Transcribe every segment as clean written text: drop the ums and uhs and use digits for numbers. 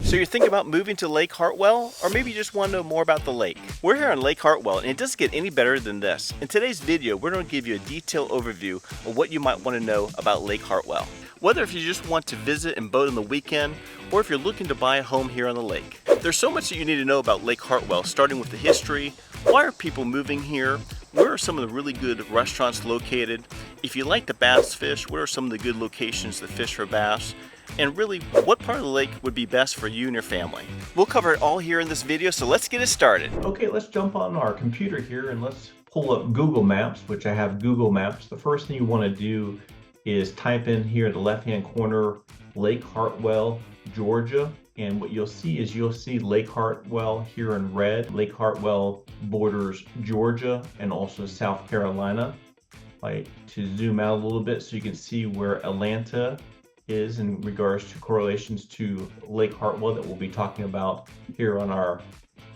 So you're thinking about moving to Lake Hartwell, or maybe you just want to know more about the lake? We're here on Lake Hartwell, and it doesn't get any better than this. In today's video, we're going to give you a detailed overview of what you might want to know about Lake Hartwell. Whether if you just want to visit and boat on the weekend, or if you're looking to buy a home here on the lake. There's so much that you need to know about Lake Hartwell, starting with the history, why are people moving here, where are some of the really good restaurants located, if you like to bass fish, where are some of the good locations to fish for bass, and really, what part of the lake would be best for you and your family. We'll cover it all here in this video, so let's get it started. Okay, let's jump on our computer here and let's pull up Google Maps, which I have Google Maps. The first thing you want to do is type in here in the left-hand corner, Lake Hartwell, Georgia. And what you'll see is Lake Hartwell here in red. Lake Hartwell borders Georgia and also South Carolina. I'd like to zoom out a little bit so you can see where Atlanta is in regards to correlations to Lake Hartwell that we'll be talking about here on our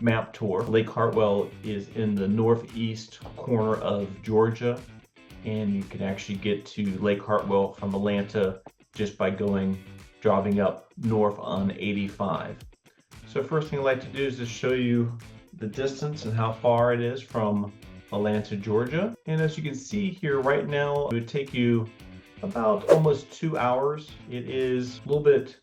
map tour. Lake Hartwell is in the northeast corner of Georgia, and you can actually get to Lake Hartwell from Atlanta just by driving up north on 85. So first thing I'd like to do is just show you the distance and how far it is from Atlanta, Georgia. And as you can see here right now, it would take you about almost 2 hours. It is a little bit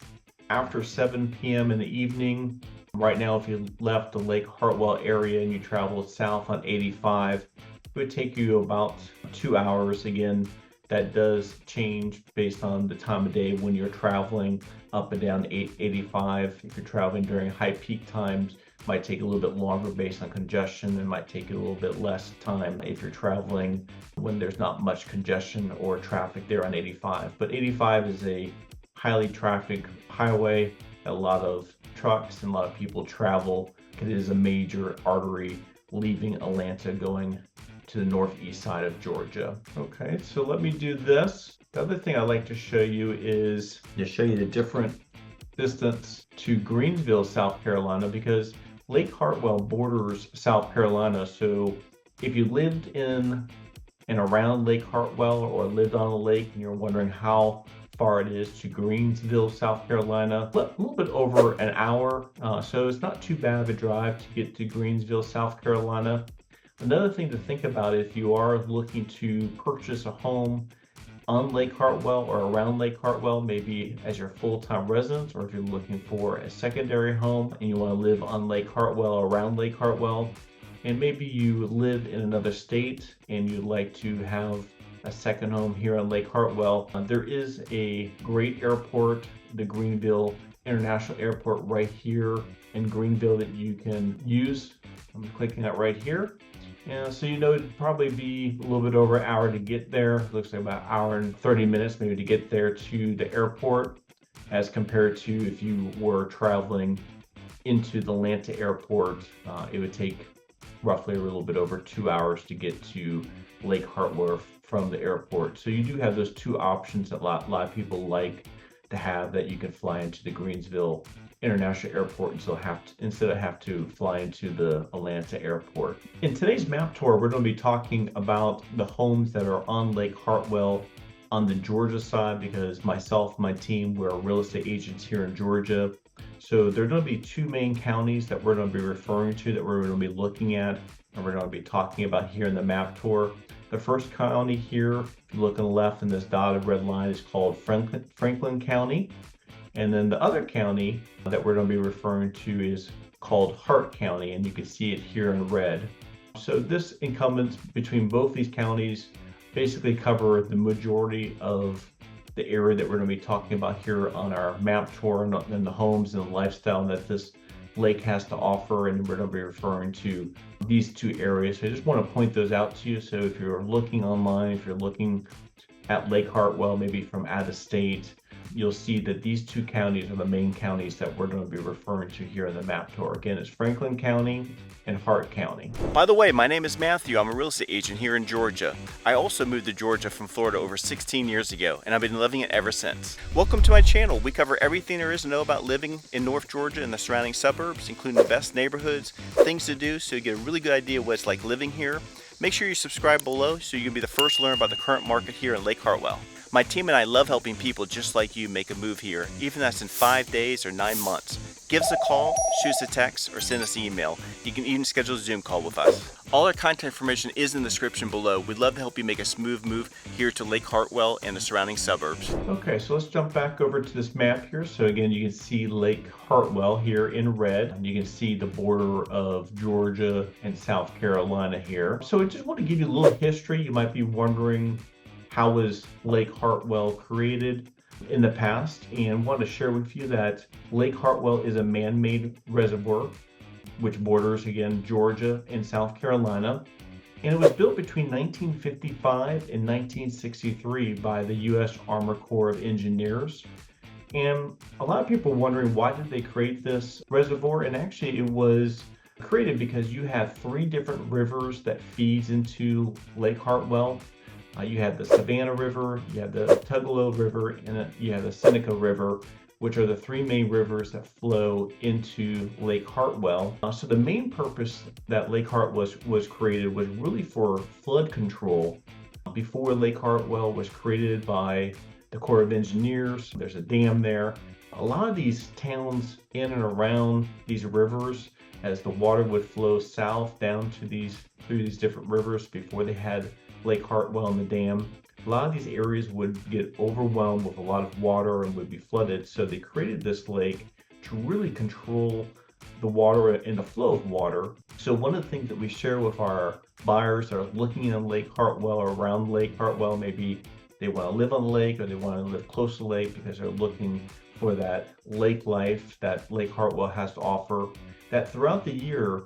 after 7 p.m. in the evening. Right now, if you left the Lake Hartwell area and you traveled south on 85, it would take you about 2 hours. Again, that does change based on the time of day when you're traveling up and down 85. If you're traveling during high peak times, it might take a little bit longer based on congestion. It might take you a little bit less time if you're traveling when there's not much congestion or traffic there on 85. But 85 is a highly trafficked highway. A lot of trucks and a lot of people travel. It is a major artery leaving Atlanta going to the northeast side of Georgia. Okay, so let me do this. The other thing I'd like to show you is to show you the different distance to Greenville, South Carolina, because Lake Hartwell borders South Carolina. So if you lived in and around Lake Hartwell or lived on a lake and you're wondering how far it is to Greenville, South Carolina, a little bit over an hour. So it's not too bad of a drive to get to Greenville, South Carolina. Another thing to think about if you are looking to purchase a home on Lake Hartwell or around Lake Hartwell, maybe as your full-time residence, or if you're looking for a secondary home and you want to live on Lake Hartwell or around Lake Hartwell, and maybe you live in another state and you'd like to have a second home here on Lake Hartwell, there is a great airport, the Greenville International Airport right here in Greenville that you can use. I'm clicking that right here. And so it'd probably be a little bit over an hour to get there. It looks like about an hour and 30 minutes maybe to get there to the airport, as compared to if you were traveling into the Atlanta airport, it would take roughly a little bit over 2 hours to get to Lake Hartwell from the airport. So you do have those two options that a lot of people like to have, that you can fly into the Greenville International Airport instead of have to fly into the Atlanta airport. In today's map tour, we're going to be talking about the homes that are on Lake Hartwell on the Georgia side, because myself and my team, we're real estate agents here in Georgia. So there are going to be two main counties that we're going to be referring to, that we're going to be looking at, and we're going to be talking about here in the map tour. The first county here, if you look on the left in this dotted red line, is called Franklin County. And then the other county that we're going to be referring to is called Hart County, and you can see it here in red. So this incumbents between both these counties basically cover the majority of the area that we're going to be talking about here on our map tour, and the homes and the lifestyle that this lake has to offer, and we're going to be referring to these two areas. So I just want to point those out to you. So if you're looking online, if you're looking at Lake Hartwell, maybe from out of state, you'll see that these two counties are the main counties that we're going to be referring to here in the map tour. Again, it's Franklin County and Hart County. By the way, my name is Matthew. I'm a real estate agent here in Georgia. I also moved to Georgia from Florida over 16 years ago, and I've been living it ever since. Welcome to my channel. We cover everything there is to know about living in North Georgia and the surrounding suburbs, including the best neighborhoods, things to do, so you get a really good idea of what it's like living here. Make sure you subscribe below so you can be the first to learn about the current market here in Lake Hartwell. My team and I love helping people just like you make a move here, even if that's in 5 days or 9 months. Give us a call, shoot us a text, or send us an email. You can even schedule a Zoom call with us. All our contact information is in the description below. We'd love to help you make a smooth move here to Lake Hartwell and the surrounding suburbs. Okay, so let's jump back over to this map here. So again, you can see Lake Hartwell here in red, and you can see the border of Georgia and South Carolina here. So I just want to give you a little history. You might be wondering, how was Lake Hartwell created in the past? And want to share with you that Lake Hartwell is a man-made reservoir which borders again Georgia and South Carolina. And it was built between 1955 and 1963 by the U.S. Army Corps of Engineers. And a lot of people are wondering, why did they create this reservoir? And actually it was created because you have 3 different rivers that feeds into Lake Hartwell. You have the Savannah River, you have the Tugaloo River, and you have the Seneca River, which are the 3 main rivers that flow into Lake Hartwell. So the main purpose that Lake Hartwell was created was really for flood control. Before Lake Hartwell was created by the Corps of Engineers, there's a dam there. A lot of these towns in and around these rivers, as the water would flow south down to through these different rivers before they had Lake Hartwell and the dam, a lot of these areas would get overwhelmed with a lot of water and would be flooded. So they created this lake to really control the water and the flow of water. So one of the things that we share with our buyers that are looking in Lake Hartwell or around Lake Hartwell, maybe they want to live on the lake or they want to live close to the lake because they're looking for that lake life that Lake Hartwell has to offer, that throughout the year,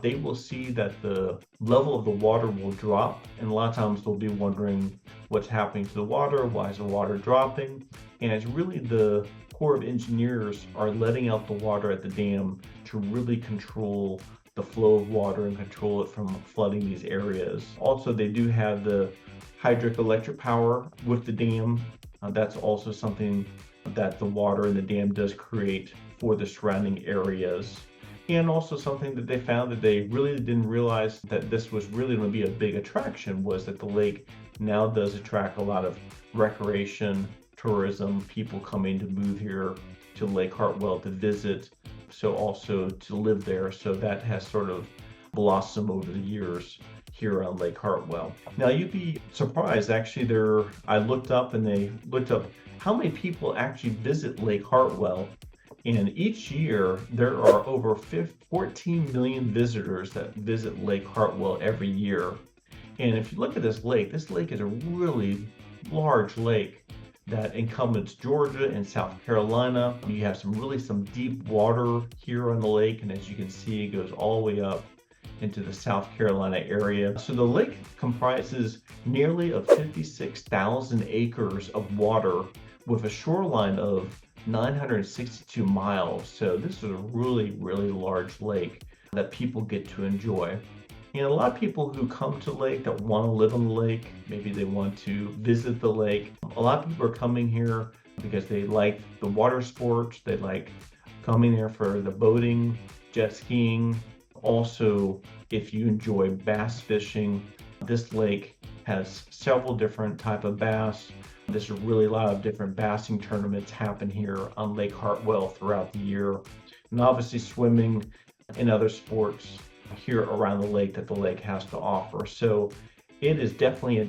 they will see that the level of the water will drop. And a lot of times they'll be wondering what's happening to the water, why is the water dropping? And it's really the Corps of Engineers are letting out the water at the dam to really control the flow of water and control it from flooding these areas. Also, they do have the hydroelectric power with the dam. That's also something that the water in the dam does create for the surrounding areas. And also something that they found that they really didn't realize that this was really going to be a big attraction was that the lake now does attract a lot of recreation, tourism, people coming to move here to Lake Hartwell to visit, so also to live there. So that has sort of blossomed over the years here on Lake Hartwell. Now you'd be surprised, actually I looked up how many people actually visit Lake Hartwell. And each year, there are over 14 million visitors that visit Lake Hartwell every year. And if you look at this lake is a really large lake that encompasses Georgia and South Carolina. You have some deep water here on the lake, and as you can see, it goes all the way up into the South Carolina area. So the lake comprises nearly of 56,000 acres of water with a shoreline of 962 miles. So this is a really, really large lake that people get to enjoy. And a lot of people who come to the lake that want to live on the lake, maybe they want to visit the lake. A lot of people are coming here because they like the water sports. They like coming there for the boating, jet skiing. Also, if you enjoy bass fishing, this lake has several different types of bass. There's really a lot of different bassing tournaments happen here on Lake Hartwell throughout the year. And obviously swimming and other sports here around the lake that the lake has to offer. So it is definitely a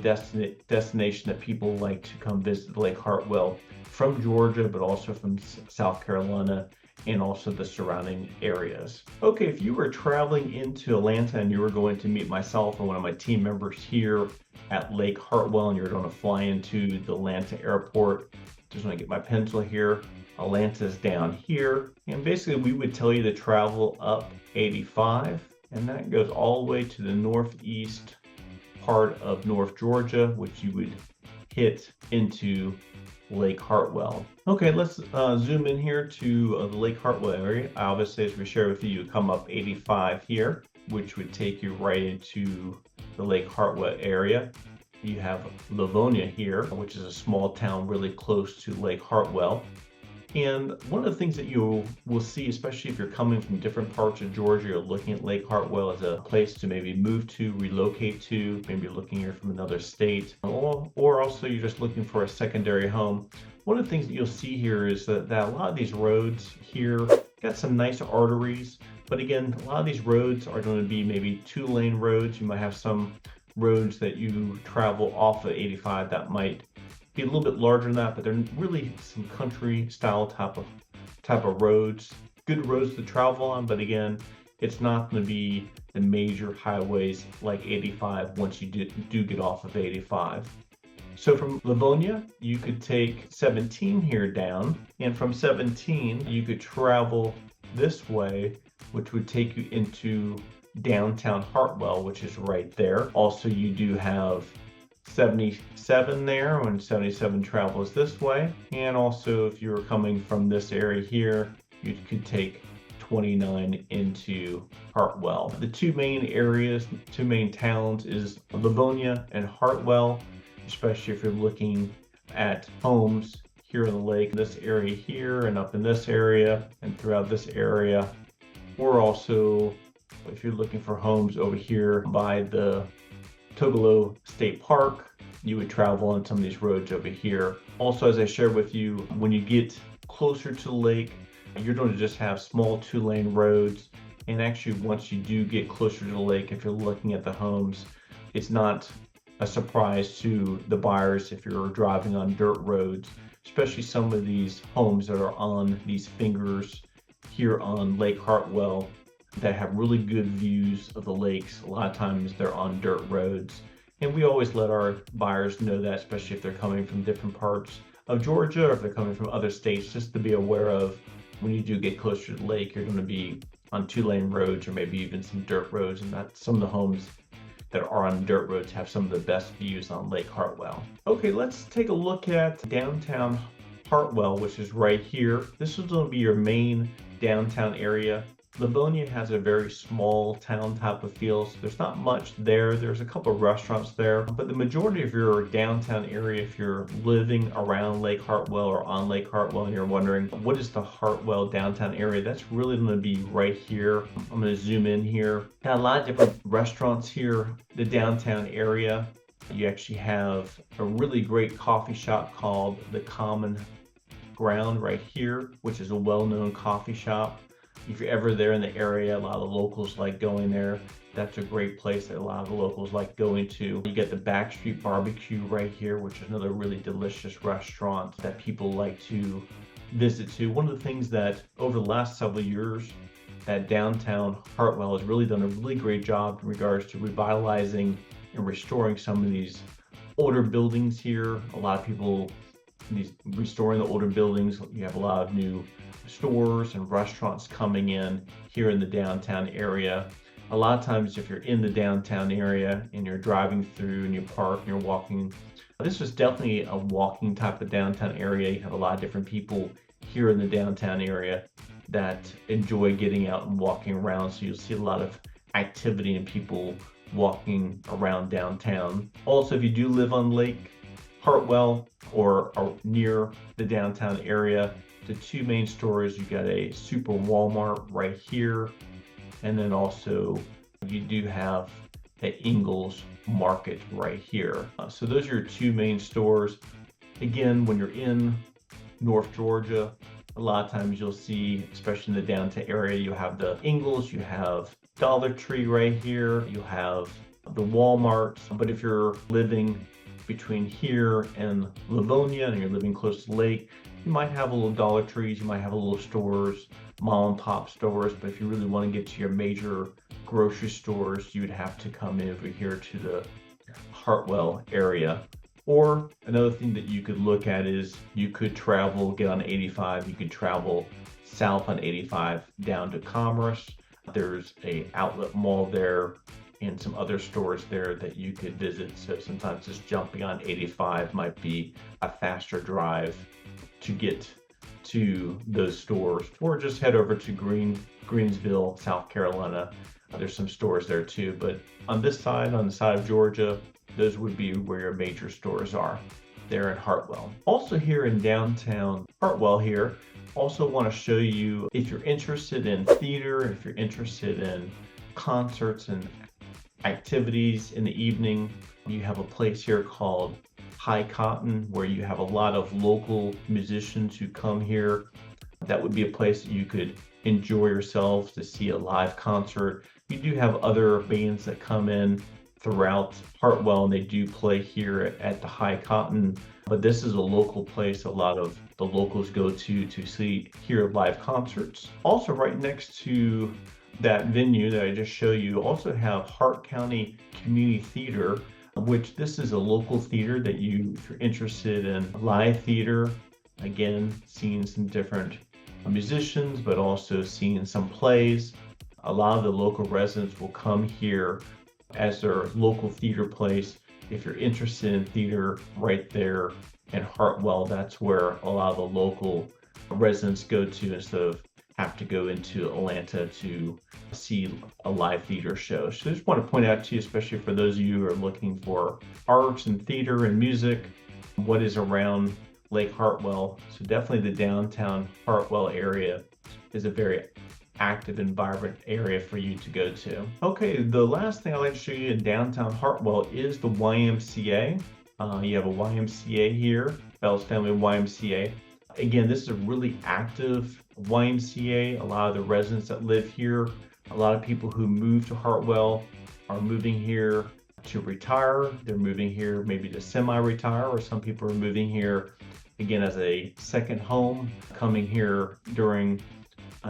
destination that people like to come visit Lake Hartwell from Georgia, but also from South Carolina and also the surrounding areas. Okay, if you were traveling into Atlanta and you were going to meet myself or one of my team members here at Lake Hartwell and you're going to fly into the Atlanta airport, just want to get my pencil here. Atlanta's down here. And basically we would tell you to travel up 85, and that goes all the way to the northeast part of North Georgia, which you would hit into Lake Hartwell. Okay, let's zoom in here to the Lake Hartwell area. Obviously, as we share with you, you come up 85 here, which would take you right into the Lake Hartwell area. You have Livonia here, which is a small town really close to Lake Hartwell. And one of the things that you will see, especially if you're coming from different parts of Georgia, you're looking at Lake Hartwell as a place to maybe move to, relocate to, maybe you're looking here from another state, or also you're just looking for a secondary home. One of the things that you'll see here is that a lot of these roads here got some nice arteries, but again, a lot of these roads are going to be maybe 2-lane roads. You might have some roads that you travel off of 85 that might be a little bit larger than that, but they're really some country style type of roads. Good roads to travel on, but again, it's not going to be the major highways like 85 once you do get off of 85. So from Livonia, you could take 17 here down, and from 17, you could travel this way, which would take you into downtown Hartwell, which is right there. Also, you do have 77 there when 77 travels this way. And also, if you're coming from this area here, you could take 29 into Hartwell. The two main areas, two main towns is Livonia and Hartwell, especially if you're looking at homes here in the lake, this area here and up in this area and throughout this area. Or also, if you're looking for homes over here by the Togolo State Park, you would travel on some of these roads over here. Also, as I shared with you, when you get closer to the lake, you're going to just have small 2-lane roads. And actually, once you do get closer to the lake, if you're looking at the homes, it's not a surprise to the buyers if you're driving on dirt roads, especially some of these homes that are on these fingers here on Lake Hartwell that have really good views of the lakes. A lot of times they're on dirt roads. And we always let our buyers know that, especially if they're coming from different parts of Georgia or if they're coming from other states, just to be aware of when you do get closer to the lake, you're going to be on 2-lane roads or maybe even some dirt roads. And that some of the homes that are on dirt roads have some of the best views on Lake Hartwell. Okay, let's take a look at downtown Hartwell, which is right here. This is going to be your main downtown area. Livonia has a very small town type of feel, so there's not much there. There's a couple of restaurants there, but the majority of your downtown area, if you're living around Lake Hartwell or on Lake Hartwell and you're wondering, what is the Hartwell downtown area? That's really going to be right here. I'm going to zoom in here. Got a lot of different restaurants here, the downtown area. You actually have a really great coffee shop called The Common Ground right here, which is a well-known coffee shop. If you're ever there in the area, a lot of the locals like going there. That's a great place that a lot of the locals like going to. You get the Backstreet Barbecue right here, which is another really delicious restaurant that people like to visit to. One of the things that over the last several years that downtown Hartwell has really done a really great job in regards to revitalizing and restoring some of these older buildings here. A lot of people restoring the older buildings. You have a lot of new stores and restaurants coming in here in the downtown area. A lot of times if you're in the downtown area and you're driving through and you park and you're walking, this is definitely a walking type of downtown area. You have a lot of different people here in the downtown area that enjoy getting out and walking around, so you'll see a lot of activity and people walking around downtown. Also, if you do live on Lake Hartwell or near the downtown area, the two main stores, you got a Super Walmart right here, and then also you do have the Ingles Market right here. So those are your two main stores. Again, when you're in North Georgia, a lot of times you'll see, especially in the downtown area, you have the Ingles, you have Dollar Tree right here, you have the Walmart. But if you're living between here and Livonia and you're living close to the lake, you might have a little Dollar Trees, you might have a little stores, mom and pop stores, but if you really want to get to your major grocery stores, you would have to come in over here to the Hartwell area. Or another thing that you could look at is you could travel, get on 85, you could travel south on 85 down to Commerce. There's a outlet mall there and some other stores there that you could visit. So sometimes just jumping on 85 might be a faster drive to get to those stores, or just head over to Greensville, South Carolina. There's some stores there too, but on this side, on the side of Georgia, those would be where your major stores are there in Hartwell. Also here in downtown Hartwell here, Also want to show you, if you're interested in theater, if you're interested in concerts and activities in the evening, you have a place here called High Cotton where you have a lot of local musicians who come here. That would be a place that you could enjoy yourselves to see a live concert. You do have other bands that come in throughout Hartwell and they do play here at the High Cotton, but this is a local place a lot of the locals go to see hear live concerts. Also right next to that venue that I just showed you, also have Hart County Community Theater, which this is a local theater that if you're interested in live theater, again, seeing some different musicians, but also seeing some plays. A lot of the local residents will come here as their local theater place. If you're interested in theater right there in Hartwell, that's where a lot of the local residents go to instead of have to go into Atlanta to see a live theater show. So I just want to point out to you, especially for those of you who are looking for arts and theater and music, what is around Lake Hartwell. So definitely the downtown Hartwell area is a very active and vibrant area for you to go to. Okay, the last thing I'd like to show you in downtown Hartwell is the YMCA. You have a YMCA here, Bell's Family YMCA. Again, this is a really active YMCA. A lot of the residents that live here, a lot of people who move to Hartwell are moving here to retire. They're moving here maybe to semi-retire, or some people are moving here again as a second home, coming here during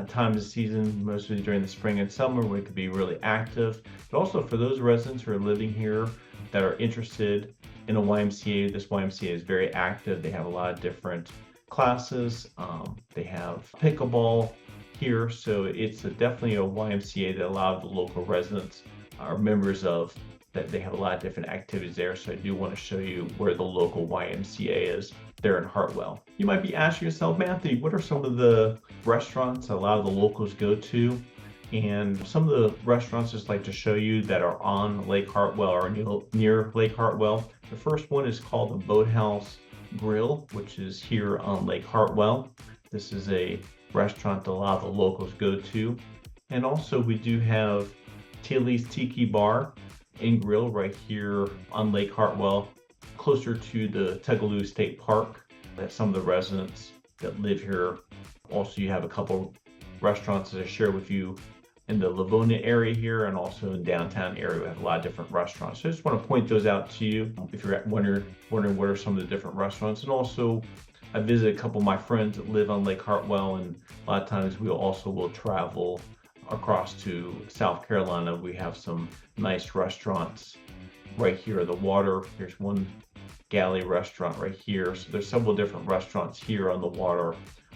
times of season, mostly during the spring and summer, where it could be really active. But also for those residents who are living here that are interested in a YMCA, this YMCA is very active. They have a lot of different classes. They have pickleball here, so it's definitely a YMCA that a lot of the local residents are members of, that they have a lot of different activities there. So I do want to show you where the local YMCA is there in Hartwell. You might be asking yourself, Matthew, what are some of the restaurants a lot of the locals go to? And some of the restaurants just like to show you that are on Lake Hartwell or near Lake Hartwell. The first one is called the Boathouse Grill, which is here on Lake Hartwell. This is a restaurant that a lot of the locals go to. And also we do have Tilly's Tiki Bar and Grill right here on Lake Hartwell, closer to the Tugaloo State Park. That some of the residents that live here. Also, you have a couple restaurants that I share with you in the Livonia area here, and also in downtown area. We have a lot of different restaurants. So I just want to point those out to you if you're wondering what are some of the different restaurants. And also, I visit a couple of my friends that live on Lake Hartwell, and a lot of times we also will travel across to South Carolina. We have some nice restaurants right here at the water. Here's one galley restaurant right here. So there's several different restaurants here on the water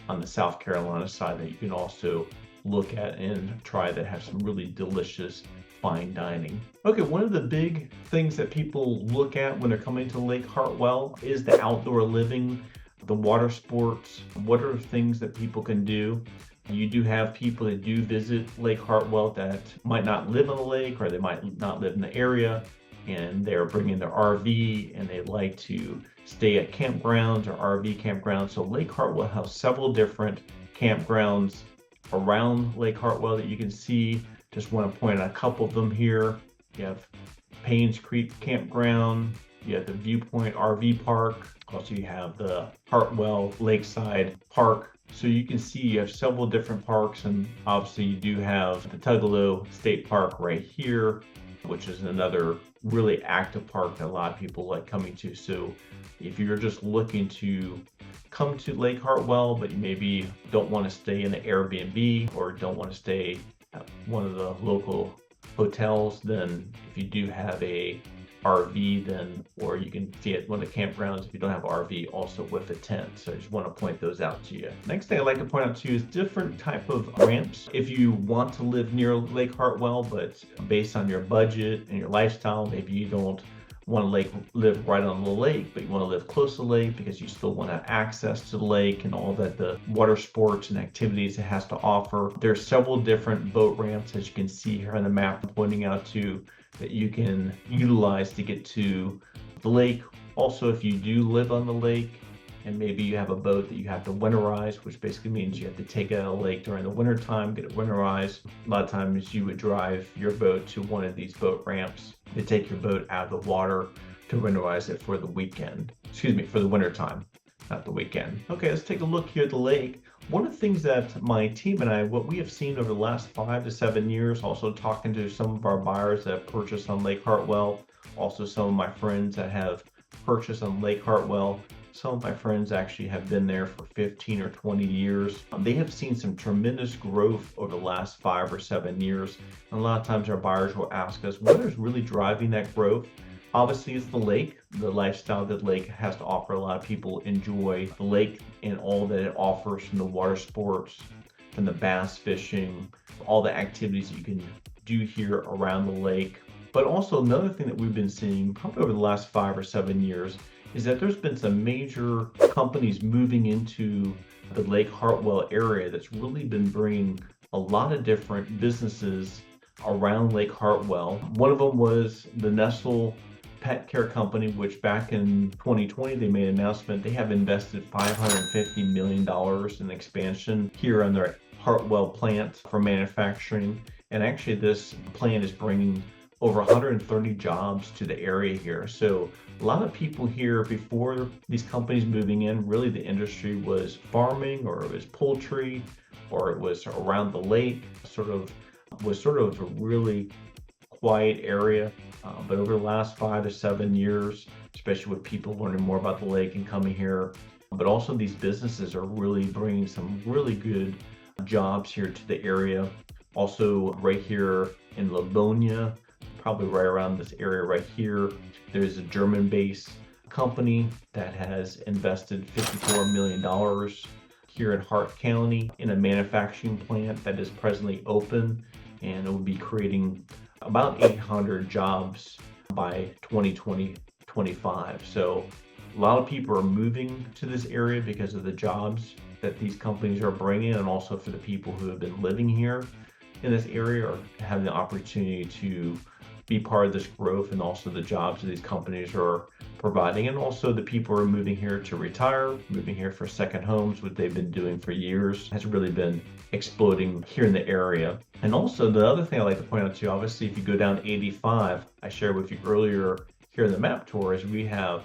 on the South Carolina side that you can also look at and try that have some really delicious fine dining. Okay, one of the big things that people look at when they're coming to Lake Hartwell is the outdoor living, the water sports. What are things that people can do? You do have people that do visit Lake Hartwell that might not live on the lake, or they might not live in the area, and they're bringing their RV and they like to stay at campgrounds or RV campgrounds. So Lake Hartwell has several different campgrounds around Lake Hartwell that you can see. Just want to point out a couple of them here. You have Paynes Creek Campground, you have the Viewpoint RV Park, also you have the Hartwell Lakeside Park. So you can see you have several different parks, and obviously you do have the Tugaloo State Park right here, which is another really active park that a lot of people like coming to. So if you're just looking to come to Lake Hartwell, but you maybe don't want to stay in an Airbnb or don't want to stay at one of the local hotels, then if you do have a RV, then, or you can see at one of the campgrounds if you don't have RV, also with a tent. So I just want to point those out to you. Next thing I'd like to point out to you is different type of ramps. If you want to live near Lake Hartwell, but based on your budget and your lifestyle, maybe you don't want to live right on the lake, but you want to live close to the lake because you still want to have access to the lake and all that the water sports and activities it has to offer. There's several different boat ramps, as you can see here on the map I'm pointing out to, that you can utilize to get to the lake. Also, if you do live on the lake, and maybe you have a boat that you have to winterize, which basically means you have to take it out of the lake during the winter time, get it winterized. A lot of times you would drive your boat to one of these boat ramps to take your boat out of the water to winterize it for the weekend. Excuse me, for the winter time, not the weekend. Okay, let's take a look here at the lake. One of the things that my team and I, what we have seen over the last 5 to 7 years, also talking to some of our buyers that have purchased on Lake Hartwell, also some of my friends that have purchased on Lake Hartwell. Some of my friends actually have been there for 15 or 20 years. They have seen some tremendous growth over the last 5 or 7 years. And a lot of times our buyers will ask us, what is really driving that growth? Obviously, it's the lake. The lifestyle that the lake has to offer. A lot of people enjoy the lake and all that it offers, from the water sports, from the bass fishing, all the activities that you can do here around the lake. But also another thing that we've been seeing probably over the last 5 or 7 years is that there's been some major companies moving into the Lake Hartwell area that's really been bringing a lot of different businesses around Lake Hartwell. One of them was the Nestled pet care company, which back in 2020 they made an announcement they have invested $550 million in expansion here on their Hartwell plant for manufacturing. And actually this plant is bringing over 130 jobs to the area here. So a lot of people here, before these companies moving in, really the industry was farming, or it was poultry, or it was around the lake, was sort of a really quiet area. But over the last 5 to 7 years, especially with people learning more about the lake and coming here, but also these businesses are really bringing some really good jobs here to the area. Also right here in Livonia, probably right around this area right here, there's a German-based company that has invested $54 million here in Hart County in a manufacturing plant that is presently open, and it will be creating about 800 jobs by 2025. So a lot of people are moving to this area because of the jobs that these companies are bringing, and also for the people who have been living here in this area are having the opportunity to be part of this growth, and also the jobs that these companies are providing. And also the people are moving here to retire, moving here for second homes, what they've been doing for years has really been exploding here in the area. And also the other thing I like to point out to you, obviously if you go down 85, I shared with you earlier here in the map tour, is we have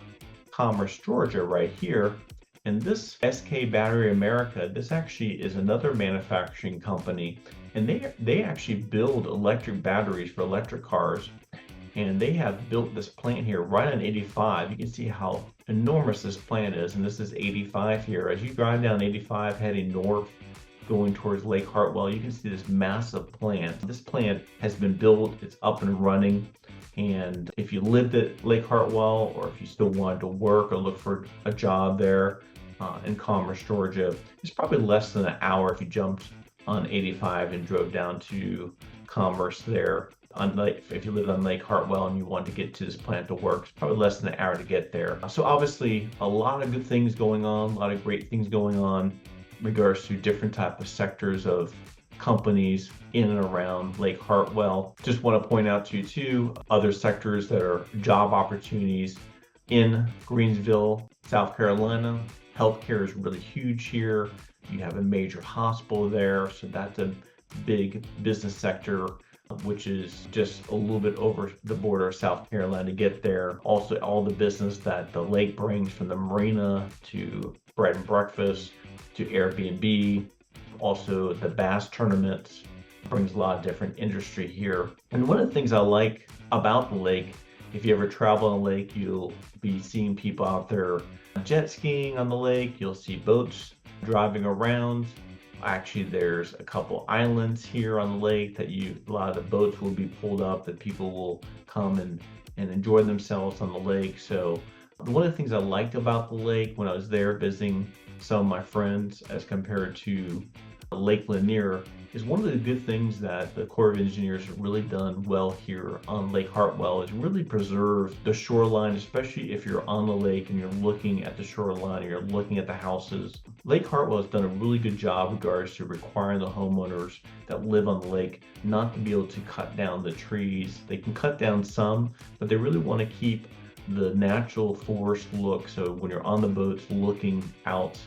Commerce, Georgia right here. And this SK Battery America, this actually is another manufacturing company, and they actually build electric batteries for electric cars. And they have built this plant here right on 85. You can see how enormous this plant is, and this is 85 here. As you drive down 85 heading north, going towards Lake Hartwell, you can see this massive plant. This plant has been built, it's up and running. And if you lived at Lake Hartwell, or if you still wanted to work or look for a job there in Commerce, Georgia, it's probably less than an hour if you jumped on 85 and drove down to Commerce there. If you lived on Lake Hartwell and you wanted to get to this plant to work, it's probably less than an hour to get there. So obviously a lot of good things going on, a lot of great things going on in regards to different type of sectors of companies in and around Lake Hartwell. Just want to point out to you too, other sectors that are job opportunities in Greenville, South Carolina. Healthcare is really huge here. You have a major hospital there, so that's a big business sector, which is just a little bit over the border of South Carolina to get there. Also, all the business that the lake brings, from the marina to bread and breakfast to Airbnb, also the bass tournaments, brings a lot of different industry here. And one of the things I like about the lake, if you ever travel on the lake, you'll be seeing people out there jet skiing on the lake. You'll see boats driving around. Actually, there's a couple islands here on the lake that a lot of the boats will be pulled up, that people will come and enjoy themselves on the lake. So one of the things I liked about the lake when I was there visiting some of my friends, as compared to Lake Lanier, is one of the good things that the Corps of Engineers have really done well here on Lake Hartwell is really preserve the shoreline, especially if you're on the lake and you're looking at the shoreline and you're looking at the houses. Lake Hartwell has done a really good job in regards to requiring the homeowners that live on the lake not to be able to cut down the trees. They can cut down some, but they really want to keep the natural forest look. So when you're on the boats looking out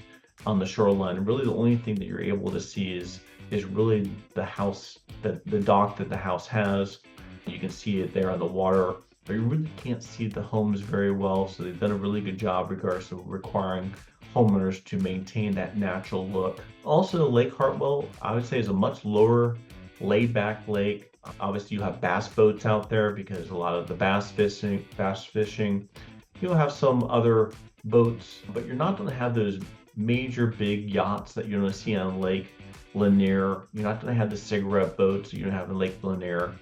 on the shoreline, really the only thing that you're able to see is really the house, the dock that the house has. You can see it there on the water, but you really can't see the homes very well. So they've done a really good job regards to requiring homeowners to maintain that natural look. Also, Lake Hartwell, I would say, is a much lower laid back lake. Obviously you have bass boats out there because a lot of the bass fishing. You'll have some other boats, but you're not going to have those major big yachts that you're going to see on Lake Lanier. You're not going to have the cigarette boats that you have in Lake Lanier.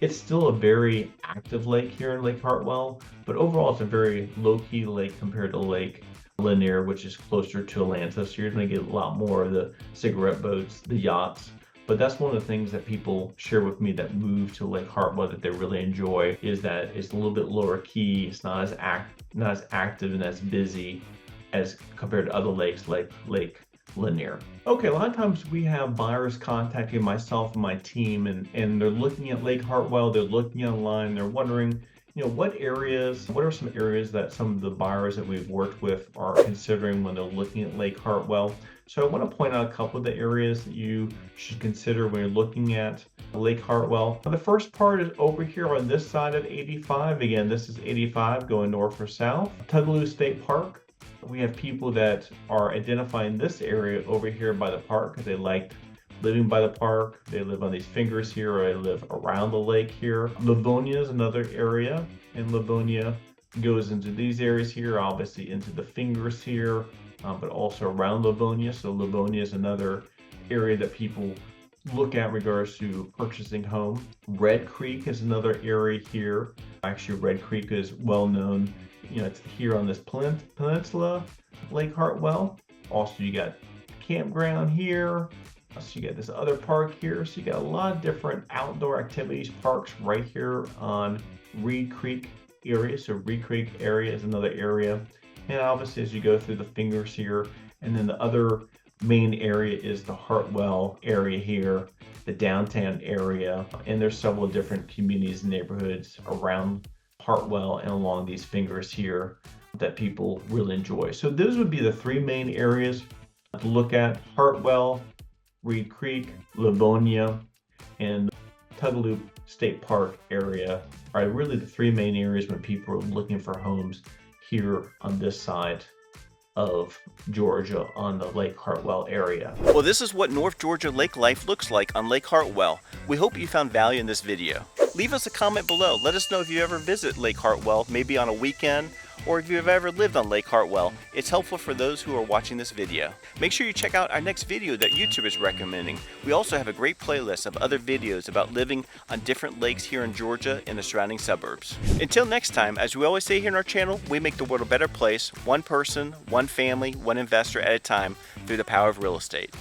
It's still a very active lake here in Lake Hartwell, but overall it's a very low-key lake compared to Lake Lanier, which is closer to Atlanta. So you're going to get a lot more of the cigarette boats, the yachts. But that's one of the things that people share with me that move to Lake Hartwell that they really enjoy, is that it's a little bit lower key. It's not as active and as busy as compared to other lakes like Lake Lanier. Okay, a lot of times we have buyers contacting myself and my team, and they're looking at Lake Hartwell, they're looking online, they're wondering, what are some areas that some of the buyers that we've worked with are considering when they're looking at Lake Hartwell. So I want to point out a couple of the areas that you should consider when you're looking at Lake Hartwell. The first part is over here on this side of 85. Again, this is 85 going north or south. Tougaloo State Park. We have people that are identifying this area over here by the park because they like living by the park. They live on these fingers here, or they live around the lake here. Livonia is another area, and Livonia goes into these areas here, obviously into the fingers here, but also around Livonia. So Livonia is another area that people look at in regards to purchasing home. Red Creek is another area here. Actually, Red Creek is well known. It's here on this peninsula, Lake Hartwell. Also, you got campground here. So you got this other park here. So you got a lot of different outdoor activities parks right here on Reed Creek area. So Reed Creek area is another area. And obviously as you go through the fingers here, and then the other main area is the Hartwell area here, the downtown area. And there's several different communities and neighborhoods around Hartwell and along these fingers here that people really enjoy. So those would be the three main areas to look at: Hartwell, Reed Creek, Livonia, and Tougaloo State Park area are really the three main areas when people are looking for homes here on this side of Georgia on the Lake Hartwell area. Well, this is what North Georgia lake life looks like on Lake Hartwell. We hope you found value in this video. Leave us a comment below. Let us know if you ever visit Lake Hartwell, maybe on a weekend, or if you've ever lived on Lake Hartwell. It's helpful for those who are watching this video. Make sure you check out our next video that YouTube is recommending. We also have a great playlist of other videos about living on different lakes here in Georgia and the surrounding suburbs. Until next time, as we always say here on our channel, we make the world a better place, one person, one family, one investor at a time, through the power of real estate.